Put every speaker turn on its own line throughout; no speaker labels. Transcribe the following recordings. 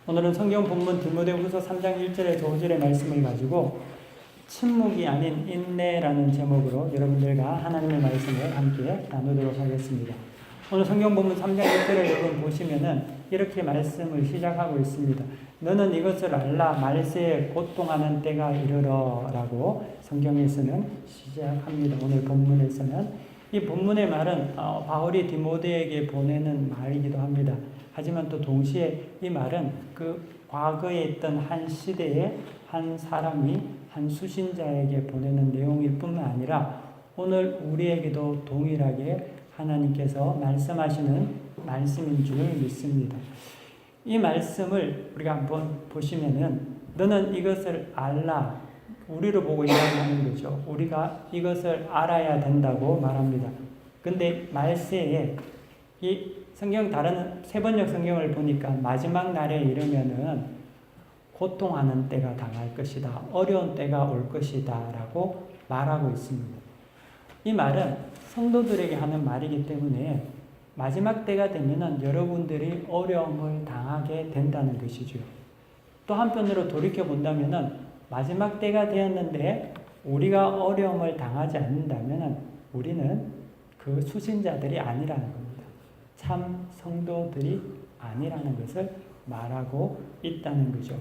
오늘은 성경 본문 디모데후서 3장 1절에서 5절의 말씀을 가지고 침묵이 아닌 인내라는 제목으로 여러분들과 하나님의 말씀을 함께 나누도록 하겠습니다. 오늘 성경 본문 3장 1절을 여러분 보시면은 이렇게 말씀을 시작하고 있습니다. 너는 이것을 알라 말세에 고통하는 때가 이르러라고 성경에서는 시작합니다. 오늘 본문에서는 이 본문의 말은 바울이 디모데에게 보내는 말이기도 합니다. 하지만 또 동시에 이 말은 그 과거에 있던 한 시대에 한 사람이 한 수신자에게 보내는 내용일 뿐만 아니라 오늘 우리에게도 동일하게 하나님께서 말씀하시는 말씀인 줄 믿습니다. 이 말씀을 우리가 한번 보시면은 너는 이것을 알라, 우리를 보고 이야기하는 거죠. 우리가 이것을 알아야 된다고 말합니다. 근데 말세에 이 성경 다른 세번역 성경을 보니까 마지막 날에 이르면은 고통하는 때가 당할 것이다. 어려운 때가 올 것이다. 라고 말하고 있습니다. 이 말은 성도들에게 하는 말이기 때문에 마지막 때가 되면은 여러분들이 어려움을 당하게 된다는 것이죠. 또 한편으로 돌이켜 본다면은 마지막 때가 되었는데 우리가 어려움을 당하지 않는다면은 우리는 그 수신자들이 아니라는 겁니다. 참 성도들이 아니라는 것을 말하고 있다는 거죠.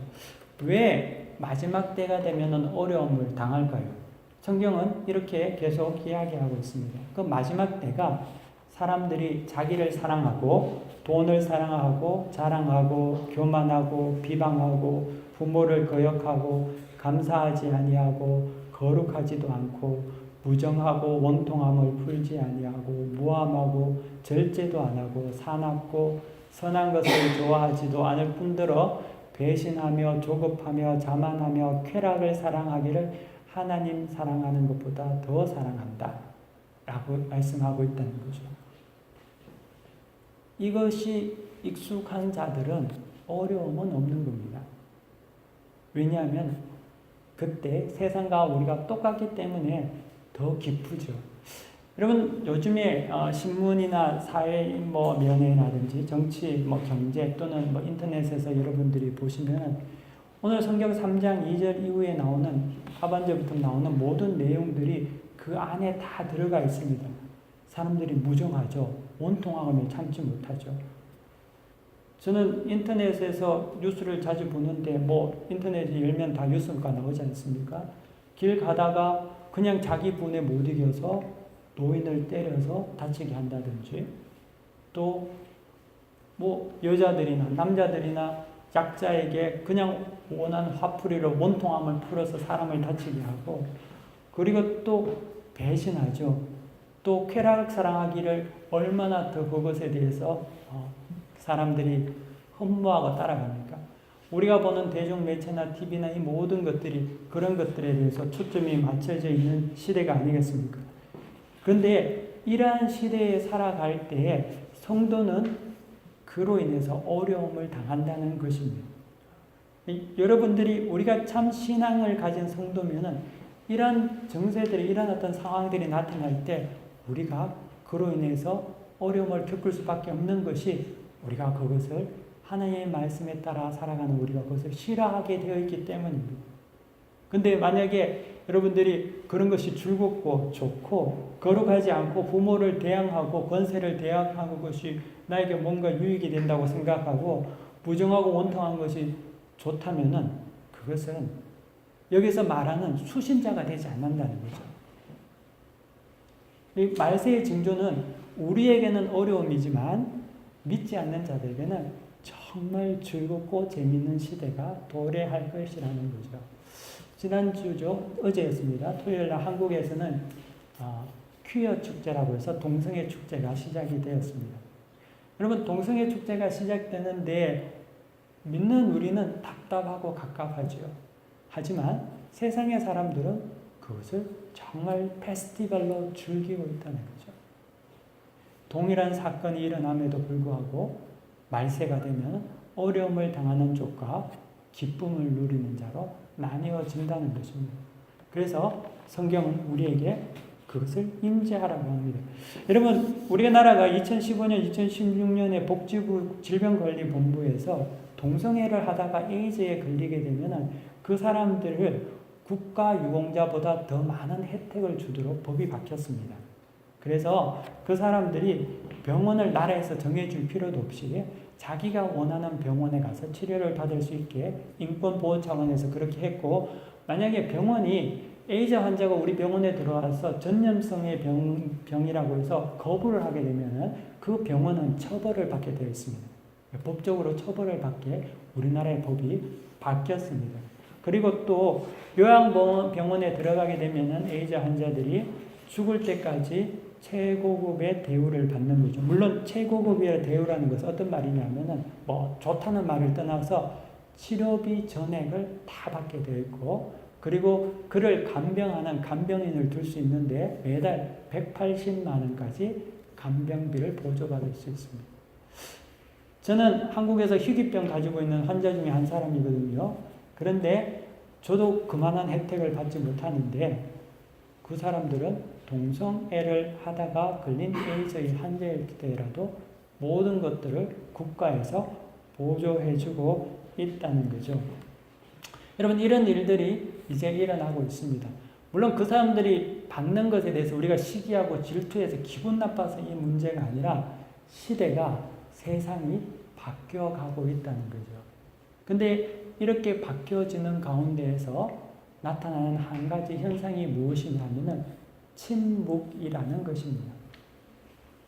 왜 마지막 때가 되면은 어려움을 당할까요? 성경은 이렇게 계속 이야기하고 있습니다. 그 마지막 때가 사람들이 자기를 사랑하고 돈을 사랑하고 자랑하고 교만하고 비방하고 부모를 거역하고 감사하지 아니하고 거룩하지도 않고 무정하고 원통함을 풀지 아니하고 무함하고 절제도 안 하고 사납고 선한 것을 좋아하지도 않을 뿐더러 배신하며 조급하며 자만하며 쾌락을 사랑하기를 하나님 사랑하는 것보다 더 사랑한다 라고 말씀하고 있다는 거죠. 이것이 익숙한 자들은 어려움은 없는 겁니다. 왜냐하면 그때 세상과 우리가 똑같기 때문에 더 기쁘죠. 여러분 요즘에 신문이나 사회 면에라든지 정치, 경제 또는 인터넷에서 여러분들이 보시면 오늘 성경 3장 2절 이후에 나오는 하반절부터 나오는 모든 내용들이 그 안에 다 들어가 있습니다. 사람들이 무정하죠. 원통함을 참지 못하죠. 저는 인터넷에서 뉴스를 자주 보는데 인터넷에 열면 다 뉴스가 나오지 않습니까? 길 가다가 그냥 자기 분에 못 이겨서 노인을 때려서 다치게 한다든지 또 여자들이나 남자들이나 약자에게 그냥 원하는 화풀이로 원통함을 풀어서 사람을 다치게 하고 그리고 또 배신하죠. 또 쾌락 사랑하기를 얼마나 더 그것에 대해서 사람들이 흠모하고 따라갑니까? 우리가 보는 대중매체나 TV나 이 모든 것들이 그런 것들에 대해서 초점이 맞춰져 있는 시대가 아니겠습니까? 그런데 이러한 시대에 살아갈 때에 성도는 그로 인해서 어려움을 당한다는 것입니다. 여러분들이 우리가 참 신앙을 가진 성도면은 이러한 정세들이 이러한 어떤 상황들이 나타날 때 우리가 그로 인해서 어려움을 겪을 수밖에 없는 것이 우리가 그것을 하나님의 말씀에 따라 살아가는 우리가 그것을 싫어하게 되어 있기 때문입니다. 근데 만약에 여러분들이 그런 것이 즐겁고 좋고 거룩하지 않고 부모를 대항하고 권세를 대항하는 것이 나에게 뭔가 유익이 된다고 생각하고 무정하고 원통한 것이 좋다면은 그것은 여기서 말하는 수신자가 되지 않는다는 거죠. 이 말세의 징조는 우리에게는 어려움이지만 믿지 않는 자들에게는 정말 즐겁고 재미있는 시대가 도래할 것이라는 거죠. 지난주죠. 어제였습니다. 토요일날 한국에서는 퀴어 축제라고 해서 동성애 축제가 시작이 되었습니다. 여러분 동성애 축제가 시작되는데 믿는 우리는 답답하고 갑갑하죠. 하지만 세상의 사람들은 그것을 정말 페스티벌로 즐기고 있다는 거죠. 동일한 사건이 일어남에도 불구하고 말세가 되면 어려움을 당하는 쪽과 기쁨을 누리는 자로 나뉘어진다는 것입니다. 그래서 성경은 우리에게 그것을 임재하라고 합니다. 여러분 우리나라가 2015년, 2016년에 복지부 질병관리본부에서 동성애를 하다가 에이즈에 걸리게 되면 그 사람들을 국가 유공자보다 더 많은 혜택을 주도록 법이 바뀌었습니다. 그래서 그 사람들이 병원을 나라에서 정해줄 필요도 없이 자기가 원하는 병원에 가서 치료를 받을 수 있게 인권보호 차원에서 그렇게 했고, 만약에 병원이 에이즈 환자가 우리 병원에 들어와서 전염성의 병이라고 해서 거부를 하게 되면 그 병원은 처벌을 받게 되어 있습니다. 법적으로 처벌을 받게 우리나라의 법이 바뀌었습니다. 그리고 또 요양병원에 들어가게 되면 에이즈 환자들이 죽을 때까지 최고급의 대우를 받는 거죠. 물론 최고급의 대우라는 것은 어떤 말이냐면은 뭐 좋다는 말을 떠나서 치료비 전액을 다 받게 되어 있고, 그리고 그를 간병하는 간병인을 둘 수 있는데 매달 180만 원까지 간병비를 보조받을 수 있습니다. 저는 한국에서 희귀병 가지고 있는 환자 중에 한 사람이거든요. 그런데 저도 그만한 혜택을 받지 못하는데 그 사람들은 동성애를 하다가 걸린 에이즈의 환자일 때라도 모든 것들을 국가에서 보조해주고 있다는 거죠. 여러분, 이런 일들이 이제 일어나고 있습니다. 물론 그 사람들이 받는 것에 대해서 우리가 시기하고 질투해서 기분 나빠서 이 문제가 아니라 시대가, 세상이 바뀌어가고 있다는 거죠. 근데 이렇게 바뀌어지는 가운데에서 나타나는 한 가지 현상이 무엇이냐면은 침묵이라는 것입니다.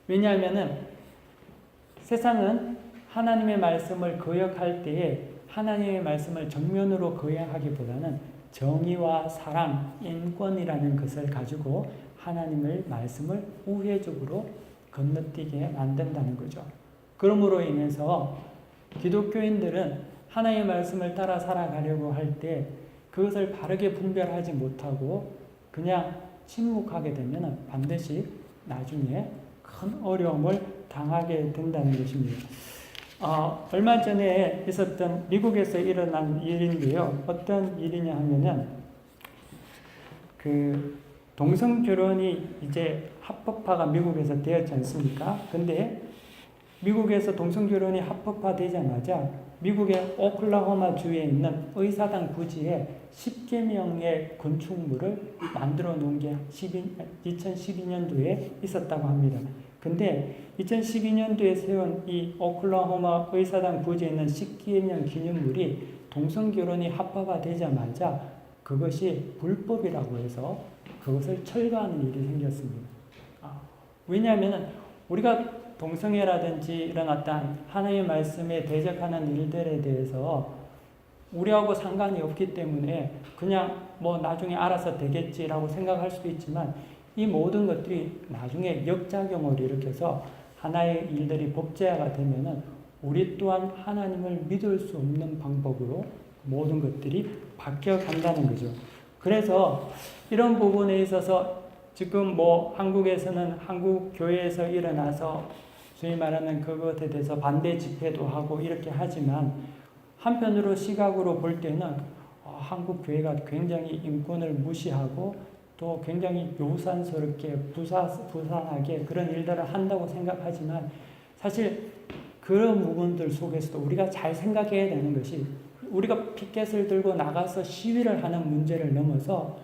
왜냐하면은 세상은 하나님의 말씀을 거역할 때에 하나님의 말씀을 정면으로 거역하기보다는 정의와 사랑, 인권이라는 것을 가지고 하나님의 말씀을 우회적으로 건너뛰게 만든다는 거죠. 그러므로 인해서 기독교인들은 하나님의 말씀을 따라 살아가려고 할 때 그것을 바르게 분별하지 못하고 그냥 침묵하게 되면 반드시 나중에 큰 어려움을 당하게 된다는 것입니다. 얼마 전에 있었던 미국에서 일어난 일인데요. 어떤 일이냐 하면은 그 동성 결혼이 이제 합법화가 미국에서 되었지 않습니까? 근데 미국에서 동성 결혼이 합법화되자마자 미국의 오클라호마 주에 있는 의사당 부지에 10개명의 건축물을 만들어 놓은 게 2012년도에 있었다고 합니다. 근데 2012년도에 세운 이 오클라호마 의사당 부지에 있는 10개명 기념물이 동성결혼이 합법화되자마자 그것이 불법이라고 해서 그것을 철거하는 일이 생겼습니다. 왜냐하면 우리가 동성애라든지 이런 어떤 하나님의 말씀에 대적하는 일들에 대해서 우리하고 상관이 없기 때문에 그냥 뭐 나중에 알아서 되겠지라고 생각할 수도 있지만 이 모든 것들이 나중에 역작용을 일으켜서 하나의 일들이 법제화가 되면은 우리 또한 하나님을 믿을 수 없는 방법으로 모든 것들이 바뀌어 간다는 거죠. 그래서 이런 부분에 있어서 지금 뭐 한국에서는 한국 교회에서 일어나서 소위 말하는 그것에 대해서 반대 집회도 하고 이렇게 하지만 한편으로 시각으로 볼 때는 한국 교회가 굉장히 인권을 무시하고 또 굉장히 요산스럽게 부산하게 그런 일들을 한다고 생각하지만 사실 그런 부분들 속에서도 우리가 잘 생각해야 되는 것이 우리가 피켓을 들고 나가서 시위를 하는 문제를 넘어서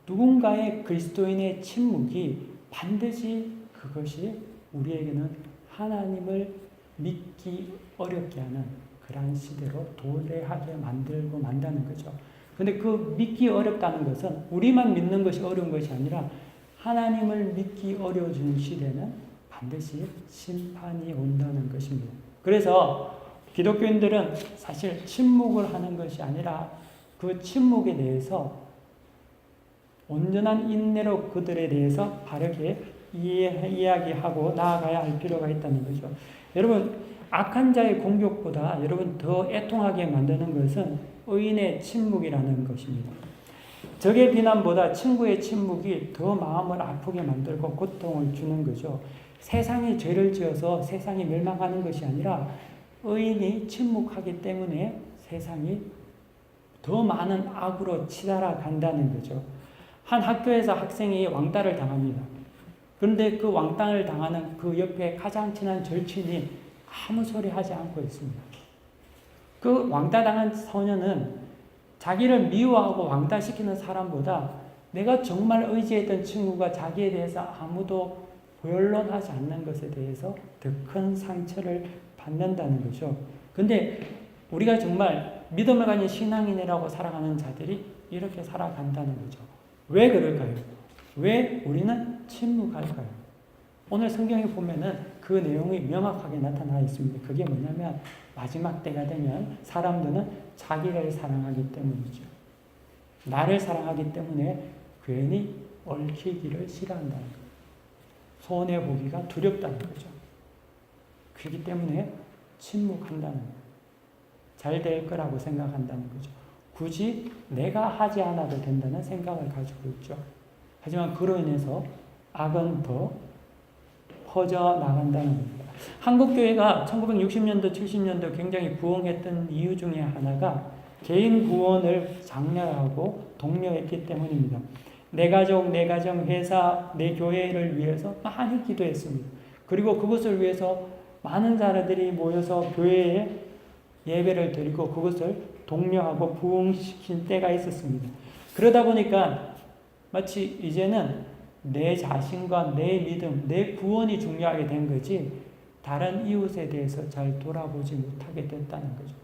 누군가의 그리스도인의 침묵이 반드시 그것이 우리에게는 하나님을 믿기 어렵게 하는 그러한 시대로 도래하게 만들고 만다는 거죠. 근데 그 믿기 어렵다는 것은 우리만 믿는 것이 어려운 것이 아니라 하나님을 믿기 어려워지는 시대는 반드시 심판이 온다는 것입니다. 그래서 기독교인들은 사실 침묵을 하는 것이 아니라 그 침묵에 대해서 온전한 인내로 그들에 대해서 바르게 이야기하고 나아가야 할 필요가 있다는 거죠. 여러분, 악한 자의 공격보다 여러분 더 애통하게 만드는 것은 의인의 침묵이라는 것입니다. 적의 비난보다 친구의 침묵이 더 마음을 아프게 만들고 고통을 주는 거죠. 세상이 죄를 지어서 세상이 멸망하는 것이 아니라 의인이 침묵하기 때문에 세상이 더 많은 악으로 치달아 간다는 거죠. 한 학교에서 학생이 왕따를 당합니다. 그런데 그 왕따를 당하는 그 옆에 가장 친한 절친이 아무 소리 하지 않고 있습니다. 그 왕따당한 소녀는 자기를 미워하고 왕따시키는 사람보다 내가 정말 의지했던 친구가 자기에 대해서 아무도 변론하지 않는 것에 대해서 더 큰 상처를 받는다는 거죠. 근데 우리가 정말 믿음을 가진 신앙인이라고 살아가는 자들이 이렇게 살아간다는 거죠. 왜 그럴까요? 왜 우리는 침묵할까요? 오늘 성경에 보면은 그 내용이 명확하게 나타나 있습니다. 그게 뭐냐면 마지막 때가 되면 사람들은 자기를 사랑하기 때문이죠. 나를 사랑하기 때문에 괜히 얽히기를 싫어한다는 거예요. 손해보기가 두렵다는 거죠. 그렇기 때문에 침묵한다는 거예요. 잘 될 거라고 생각한다는 거죠. 굳이 내가 하지 않아도 된다는 생각을 가지고 있죠. 하지만 그로 인해서 악은 더 퍼져나간다는 겁니다. 한국교회가 1960년도, 70년도 굉장히 부흥했던 이유 중에 하나가 개인 구원을 장려하고 독려했기 때문입니다. 내 가족, 내 가정, 회사, 내 교회를 위해서 많이 기도했습니다. 그리고 그것을 위해서 많은 사람들이 모여서 교회에 예배를 드리고 그것을 독려하고 부흥시킨 때가 있었습니다. 그러다 보니까 마치 이제는 내 자신과 내 믿음, 내 구원이 중요하게 된 거지 다른 이웃에 대해서 잘 돌아보지 못하게 됐다는 거죠.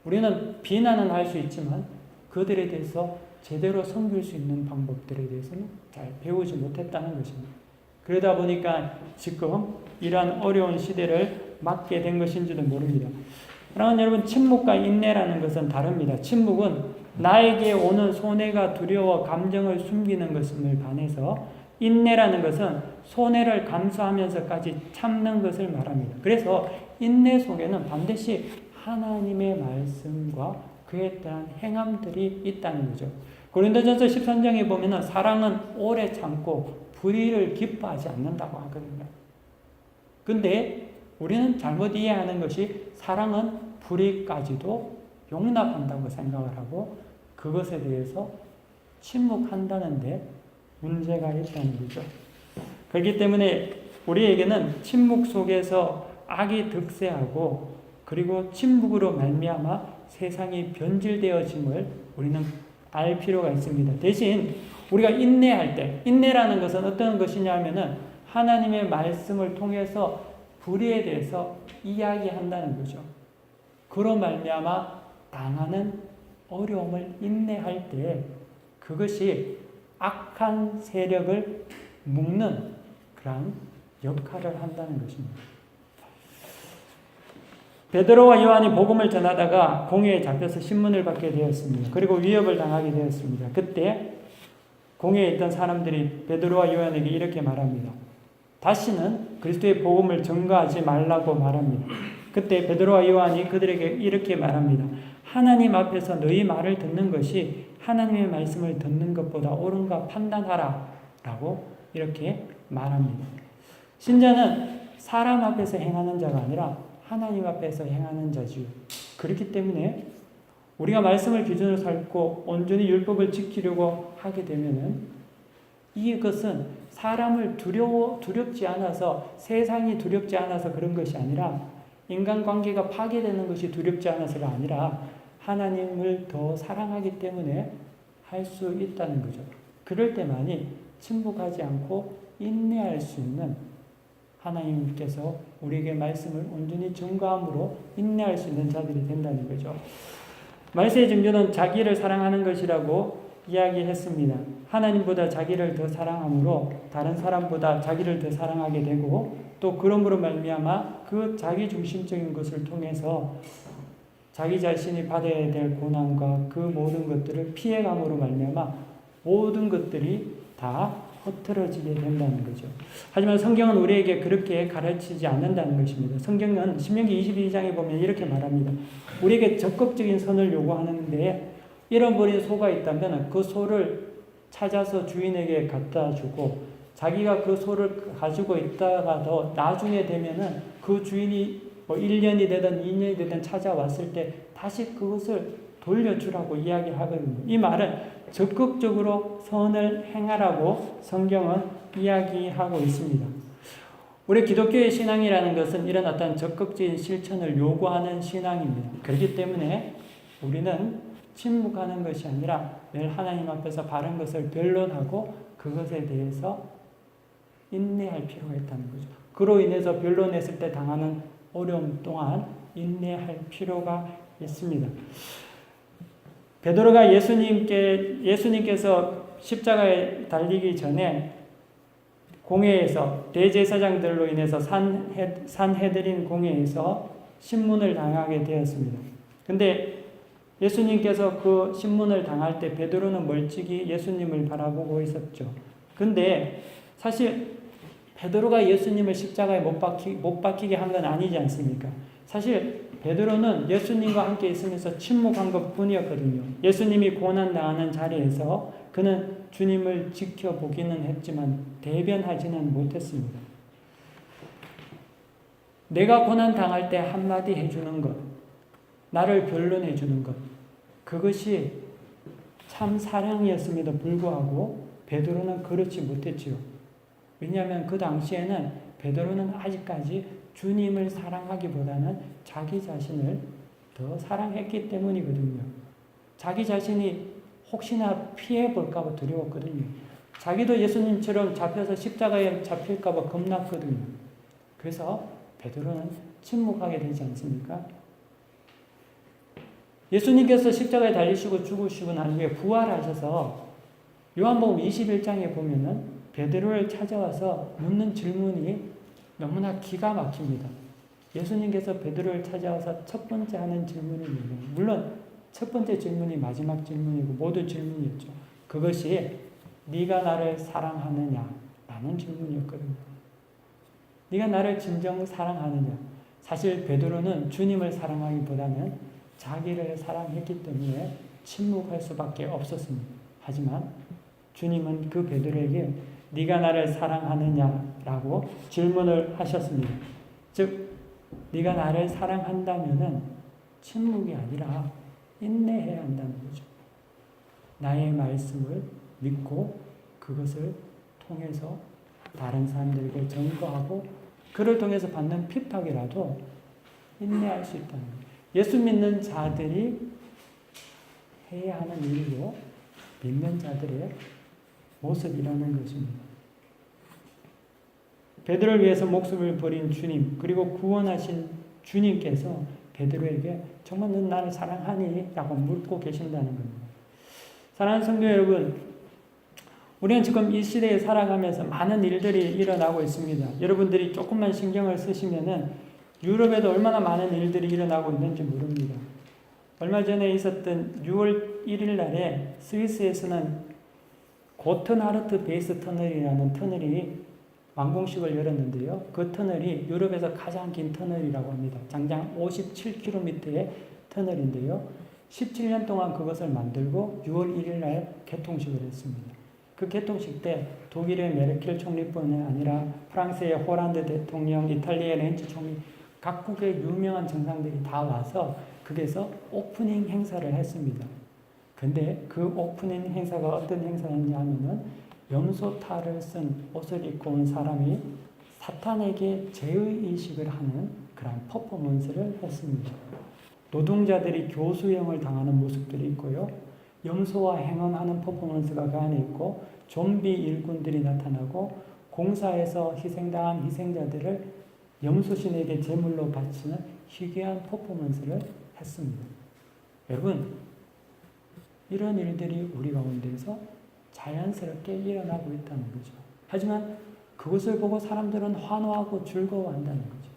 우리는 비난은 할 수 있지만 그들에 대해서 제대로 섬길 수 있는 방법들에 대해서는 잘 배우지 못했다는 것입니다. 그러다 보니까 지금 이러한 어려운 시대를 맞게 된 것인지도 모릅니다. 그러나 여러분, 침묵과 인내라는 것은 다릅니다. 침묵은 나에게 오는 손해가 두려워 감정을 숨기는 것임을 반해서 인내라는 것은 손해를 감수하면서까지 참는 것을 말합니다. 그래서 인내 속에는 반드시 하나님의 말씀과 그에 따른 행함들이 있다는 거죠. 고린도전서 13장에 보면 사랑은 오래 참고 불의를 기뻐하지 않는다고 하거든요. 근데 우리는 잘못 이해하는 것이 사랑은 불의까지도 용납한다고 생각을 하고 그것에 대해서 침묵한다는데 문제가 있다는 거죠. 그렇기 때문에 우리에게는 침묵 속에서 악이 득세하고 그리고 침묵으로 말미암아 세상이 변질되어짐을 우리는 알 필요가 있습니다. 대신 우리가 인내할 때, 인내라는 것은 어떤 것이냐면은 하나님의 말씀을 통해서 불의에 대해서 이야기한다는 거죠. 그로 말미암아 당하는 어려움을 인내할 때 그것이 악한 세력을 묶는 그런 역할을 한다는 것입니다. 베드로와 요한이 복음을 전하다가 공회에 잡혀서 신문을 받게 되었습니다. 그리고 위협을 당하게 되었습니다. 그때 공회에 있던 사람들이 베드로와 요한에게 이렇게 말합니다. 다시는 그리스도의 복음을 전가하지 말라고 말합니다. 그때 베드로와 요한이 그들에게 이렇게 말합니다. 하나님 앞에서 너희 말을 듣는 것이 하나님의 말씀을 듣는 것보다 옳은가 판단하라 라고 이렇게 말합니다. 신자는 사람 앞에서 행하는 자가 아니라 하나님 앞에서 행하는 자지요. 그렇기 때문에 우리가 말씀을 기준으로 삼고 온전히 율법을 지키려고 하게 되면은 이것은 사람을 두렵지 않아서 세상이 두렵지 않아서 그런 것이 아니라 인간관계가 파괴되는 것이 두렵지 않아서가 아니라 하나님을 더 사랑하기 때문에 할 수 있다는 거죠. 그럴 때만이 침묵하지 않고 인내할 수 있는 하나님께서 우리에게 말씀을 온전히 전가함으로 인내할 수 있는 자들이 된다는 거죠. 말세의 증조는 자기를 사랑하는 것이라고 이야기했습니다. 하나님보다 자기를 더 사랑함으로 다른 사람보다 자기를 더 사랑하게 되고 또 그러므로 말미암아 그 자기 중심적인 것을 통해서 자기 자신이 받아야 될 고난과 그 모든 것들을 피해감으로 말미암아 모든 것들이 다 흐트러지게 된다는 거죠. 하지만 성경은 우리에게 그렇게 가르치지 않는다는 것입니다. 성경은 신명기 22장에 보면 이렇게 말합니다. 우리에게 적극적인 선을 요구하는데 잃어버린 소가 있다면 그 소를 찾아서 주인에게 갖다 주고 자기가 그 소를 가지고 있다가도 나중에 되면은 그 주인이 1년이 되든 2년이 되든 찾아왔을 때 다시 그것을 돌려주라고 이야기하거든요. 이 말은 적극적으로 선을 행하라고 성경은 이야기하고 있습니다. 우리 기독교의 신앙이라는 것은 이런 어떤 적극적인 실천을 요구하는 신앙입니다. 그렇기 때문에 우리는 침묵하는 것이 아니라 늘 하나님 앞에서 바른 것을 변론하고 그것에 대해서 인내할 필요가 있다는 거죠. 그로 인해서 변론했을 때 당하는 어려움 또한 인내할 필요가 있습니다. 베드로가 예수님께서 십자가에 달리기 전에 공회에서 대제사장들로 인해서 산헤드린 공회에서 신문을 당하게 되었습니다. 근데 예수님께서 그 신문을 당할 때 베드로는 멀찍이 예수님을 바라보고 있었죠. 근데 사실 베드로가 예수님을 십자가에 못 박히게 한 건 아니지 않습니까? 사실 베드로는 예수님과 함께 있으면서 침묵한 것 뿐이었거든요. 예수님이 고난당하는 자리에서 그는 주님을 지켜보기는 했지만 대변하지는 못했습니다. 내가 고난당할 때 한마디 해주는 것, 나를 변론해 주는 것, 그것이 참 사랑이었음에도 불구하고 베드로는 그렇지 못했지요. 왜냐하면 그 당시에는 베드로는 아직까지 주님을 사랑하기보다는 자기 자신을 더 사랑했기 때문이거든요. 자기 자신이 혹시나 피해볼까 봐 두려웠거든요. 자기도 예수님처럼 잡혀서 십자가에 잡힐까 봐 겁났거든요. 그래서 베드로는 침묵하게 되지 않습니까? 예수님께서 십자가에 달리시고 죽으시고 난 후에 부활하셔서 요한복음 21장에 보면은 베드로를 찾아와서 묻는 질문이 너무나 기가 막힙니다. 예수님께서 베드로를 찾아와서 첫 번째 하는 질문이 뭐예요? 물론 첫 번째 질문이 마지막 질문이고 모두 질문이었죠. 그것이 네가 나를 사랑하느냐? 라는 질문이었거든요. 네가 나를 진정 사랑하느냐? 사실 베드로는 주님을 사랑하기보다는 자기를 사랑했기 때문에 침묵할 수밖에 없었습니다. 하지만 주님은 그 베드로에게 네가 나를 사랑하느냐라고 질문을 하셨습니다. 즉 네가 나를 사랑한다면은 침묵이 아니라 인내해야 한다는 거죠. 나의 말씀을 믿고 그것을 통해서 다른 사람들에게 전거하고 그를 통해서 받는 핍박이라도 인내할 수 있다는 거예요. 예수 믿는 자들이 해야 하는 일이고 믿는 자들의 모습이라는 것입니다. 베드로를 위해서 목숨을 버린 주님, 그리고 구원하신 주님께서 베드로에게 정말 넌 나를 사랑하니? 라고 묻고 계신다는 겁니다. 사랑하는 성도 여러분, 우리는 지금 이 시대에 살아가면서 많은 일들이 일어나고 있습니다. 여러분들이 조금만 신경을 쓰시면은 유럽에도 얼마나 많은 일들이 일어나고 있는지 모릅니다. 얼마 전에 있었던 6월 1일 날에 스위스에서는 고튼하르트 베이스 터널이라는 터널이 완공식을 열었는데요. 그 터널이 유럽에서 가장 긴 터널이라고 합니다. 장장 57km의 터널인데요. 17년 동안 그것을 만들고 6월 1일 날 개통식을 했습니다. 그 개통식 때 독일의 메르켈 총리뿐만 아니라 프랑스의 호란드 대통령, 이탈리아의 렌치 총리, 각국의 유명한 정상들이 다 와서 거기서 오프닝 행사를 했습니다. 근데 그 오프닝 행사가 어떤 행사였냐 하면은 염소탈을 쓴 옷을 입고 온 사람이 사탄에게 제의식을 하는 그런 퍼포먼스를 했습니다. 노동자들이 교수형을 당하는 모습들이 있고요. 염소와 행언하는 퍼포먼스가 그 안에 있고 좀비 일꾼들이 나타나고 공사에서 희생당한 희생자들을 염소신에게 제물로 바치는 희귀한 퍼포먼스를 했습니다. 여러분, 이런 일들이 우리 가운데서 자연스럽게 일어나고 있다는 거죠. 하지만 그것을 보고 사람들은 환호하고 즐거워한다는 거죠.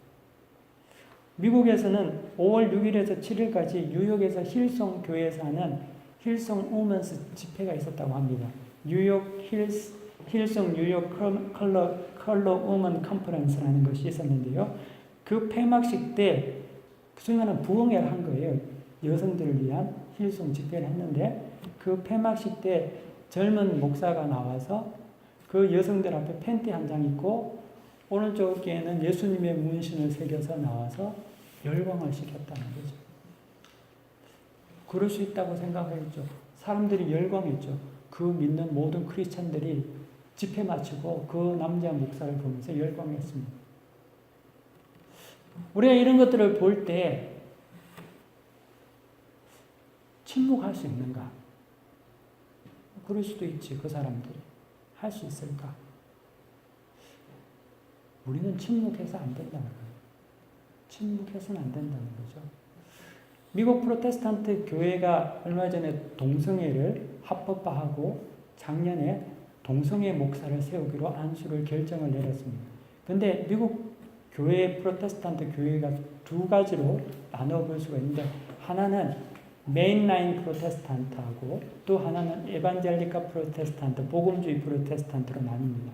미국에서는 5월 6일에서 7일까지 뉴욕에서 힐송 교회에서 하는 힐송 우먼스 집회가 있었다고 합니다. 힐송 뉴욕 컬러 우먼 컨퍼런스라는 것이 있었는데요. 그 폐막식 때 그 순간은 부흥회를 한 거예요. 여성들을 위한 힐송 집회를 했는데 그 폐막식 때 젊은 목사가 나와서 그 여성들 앞에 팬티 한 장 입고 오른쪽 어깨에는 예수님의 문신을 새겨서 나와서 열광을 시켰다는 거죠. 그럴 수 있다고 생각했죠. 사람들이 열광했죠. 그 믿는 모든 크리스찬들이 집회 마치고 그 남자 목사를 보면서 열광했습니다. 우리가 이런 것들을 볼 때 침묵할 수 있는가? 그럴 수도 있지. 그 사람들이 할 수 있을까? 우리는 침묵해서 안 된다는 거예요. 침묵해서는 안 된다는 거죠. 미국 프로테스탄트 교회가 얼마 전에 동성애를 합법화하고 작년에 동성애 목사를 세우기로 안수를 결정을 내렸습니다. 근데 미국 교회, 프로테스탄트 교회가 두 가지로 나눠볼 수가 있는데, 하나는 메인라인 프로테스탄트하고 또 하나는 에반젤리카 프로테스탄트, 복음주의 프로테스탄트로 나뉩니다.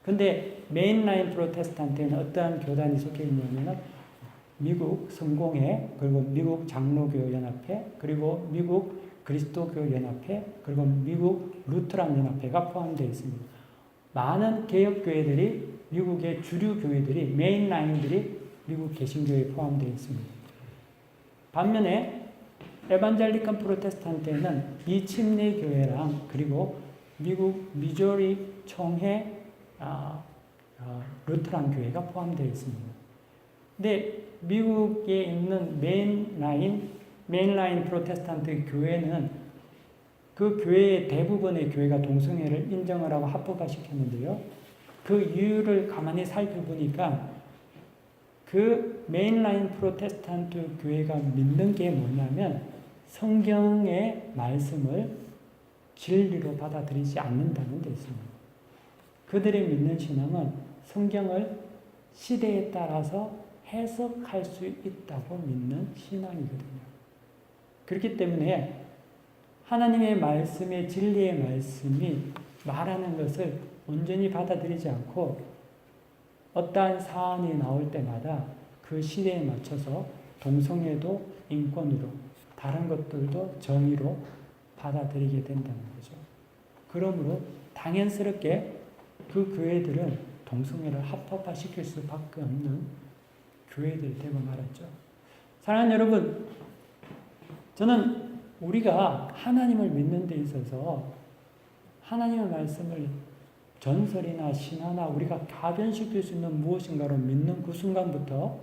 근데 메인라인 프로테스탄트에는 어떠한 교단이 속해 있냐면 미국 성공회, 그리고 미국 장로교 연합회, 그리고 미국 그리스도교 연합회, 그리고 미국 루트란 연합회가 포함되어 있습니다. 많은 개혁교회들이, 미국의 주류 교회들이, 메인라인들이 미국 개신교회에 포함되어 있습니다. 반면에 에반젤리칸 프로테스탄트에는 이침례 교회랑 그리고 미국 미조리 총회 루트란 교회가 포함되어 있습니다. 근데 미국에 있는 메인라인 프로테스탄트 교회는 그 교회의 대부분의 교회가 동성애를 인정을 하고 합법화시켰는데요. 그 이유를 가만히 살펴보니까 그 메인라인 프로테스탄트 교회가 믿는 게 뭐냐면 성경의 말씀을 진리로 받아들이지 않는다는 데 있습니다. 그들이 믿는 신앙은 성경을 시대에 따라서 해석할 수 있다고 믿는 신앙이거든요. 그렇기 때문에 하나님의 말씀의 진리의 말씀이 말하는 것을 온전히 받아들이지 않고 어떠한 사안이 나올 때마다 그 시대에 맞춰서 동성애도 인권으로, 다른 것들도 정의로 받아들이게 된다는 거죠. 그러므로 당연스럽게 그 교회들은 동성애를 합법화시킬 수밖에 없는 교회들이 되고 말았죠. 사랑하는 여러분, 저는 우리가 하나님을 믿는 데 있어서 하나님의 말씀을 전설이나 신화나 우리가 가변시킬 수 있는 무엇인가로 믿는 그 순간부터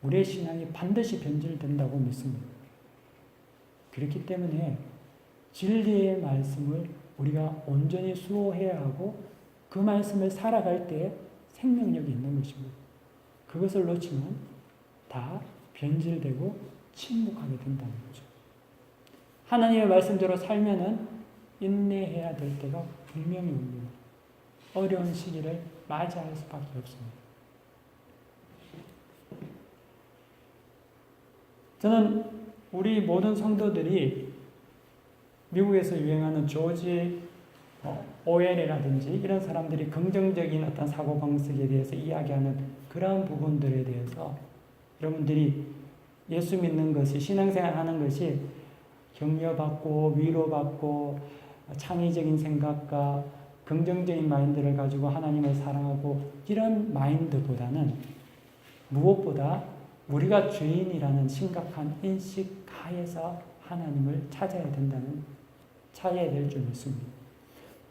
우리의 신앙이 반드시 변질된다고 믿습니다. 그렇기 때문에 진리의 말씀을 우리가 온전히 수호해야 하고 그 말씀을 살아갈 때 생명력이 있는 것입니다. 그것을 놓치면 다 변질되고 침묵하게 된다는 거죠. 하나님의 말씀대로 살면은 인내해야 될 때가 분명히 옵니다. 어려운 시기를 맞이할 수밖에 없습니다. 저는 우리 모든 성도들이 미국에서 유행하는 조지 오웰이라든지 이런 사람들이 긍정적인 어떤 사고방식에 대해서 이야기하는 그러한 부분들에 대해서 여러분들이 예수 믿는 것이, 신앙생활 하는 것이 격려받고 위로받고 창의적인 생각과 긍정적인 마인드를 가지고 하나님을 사랑하고 이런 마인드보다는 무엇보다 우리가 죄인이라는 심각한 인식 하에서 하나님을 찾아야 될 줄 믿습니다.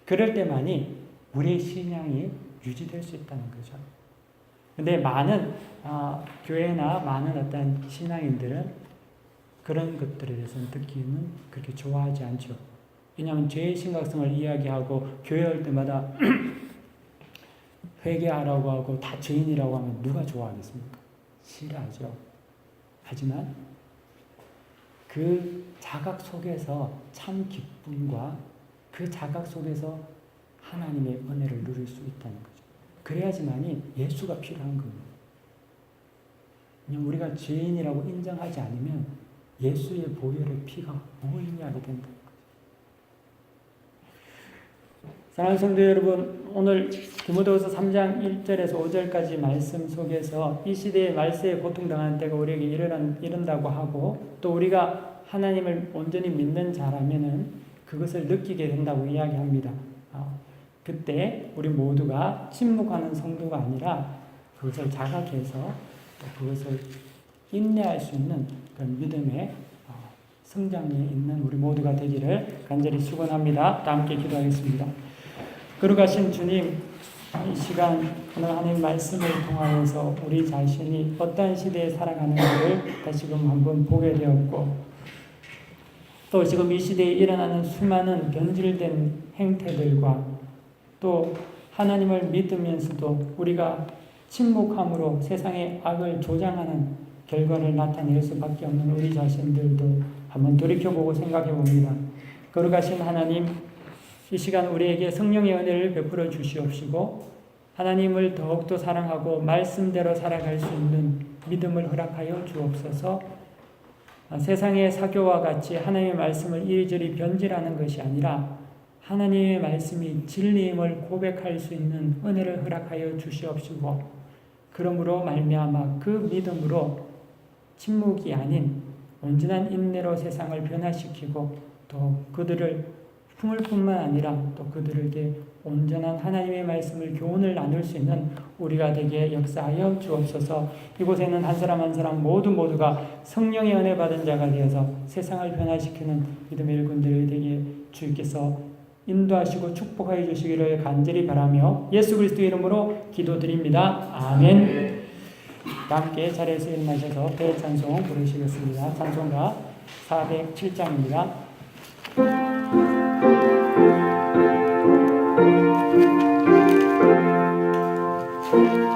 그럴 때만이 우리의 신앙이 유지될 수 있다는 거죠. 근데 많은 교회나 많은 어떤 신앙인들은 그런 것들에 대해서는 듣기는 그렇게 좋아하지 않죠. 왜냐하면 죄의 심각성을 이야기하고 교회 올 때마다 회개하라고 하고 다 죄인이라고 하면 누가 좋아하겠습니까? 싫어하죠. 하지만 그 자각 속에서 참 기쁨과 그 자각 속에서 하나님의 은혜를 누릴 수 있다는 거죠. 그래야지만이 예수가 필요한 겁니다. 그냥 우리가 죄인이라고 인정하지 않으면 예수의 보혈의 피가 뭘 의미하게 된다는 거죠. 사랑하는 성도 여러분, 오늘 디모데후서 3장 1절에서 5절까지 말씀 속에서 이 시대에 말세에 고통당하는 때가 우리에게 이른다고 하고 또 우리가 하나님을 온전히 믿는 자라면은 그것을 느끼게 된다고 이야기합니다. 그때 우리 모두가 침묵하는 성도가 아니라 그것을 자각해서 그것을 인내할 수 있는 그런 믿음의 성장에 있는 우리 모두가 되기를 간절히 축원합니다. 다 함께 기도하겠습니다. 거룩하신 주님, 이 시간 오늘 하나님 말씀을 통하여서 우리 자신이 어떠한 시대에 살아가는지를 다시금 한번 보게 되었고, 또 지금 이 시대에 일어나는 수많은 변질된 행태들과 또 하나님을 믿으면서도 우리가 침묵함으로 세상의 악을 조장하는 결과를 나타낼 수밖에 없는 우리 자신들도 한번 돌이켜보고 생각해 봅니다. 거룩하신 하나님, 이 시간 우리에게 성령의 은혜를 베풀어 주시옵시고 하나님을 더욱더 사랑하고 말씀대로 살아갈 수 있는 믿음을 허락하여 주옵소서. 세상의 사교와 같이 하나님의 말씀을 이리저리 변질하는 것이 아니라 하나님의 말씀이 진리임을 고백할 수 있는 은혜를 허락하여 주시옵시고, 그러므로 말미암아 그 믿음으로 침묵이 아닌 온전한 인내로 세상을 변화시키고 또 그들을 품을 뿐만 아니라 또 그들에게 온전한 하나님의 말씀을 교훈을 나눌 수 있는 우리가 되게 역사하여 주옵소서. 이곳에는 한 사람 한 사람 모두가 성령의 은혜 받은 자가 되어서 세상을 변화시키는 믿음의 일꾼들이 되게 주께서 인도하시고 축복하여 주시기를 간절히 바라며 예수 그리스도의 이름으로 기도드립니다. 아멘. 함께 자리에서 일어나셔서 대찬송 부르시겠습니다. 찬송가 407장입니다.
Thank you.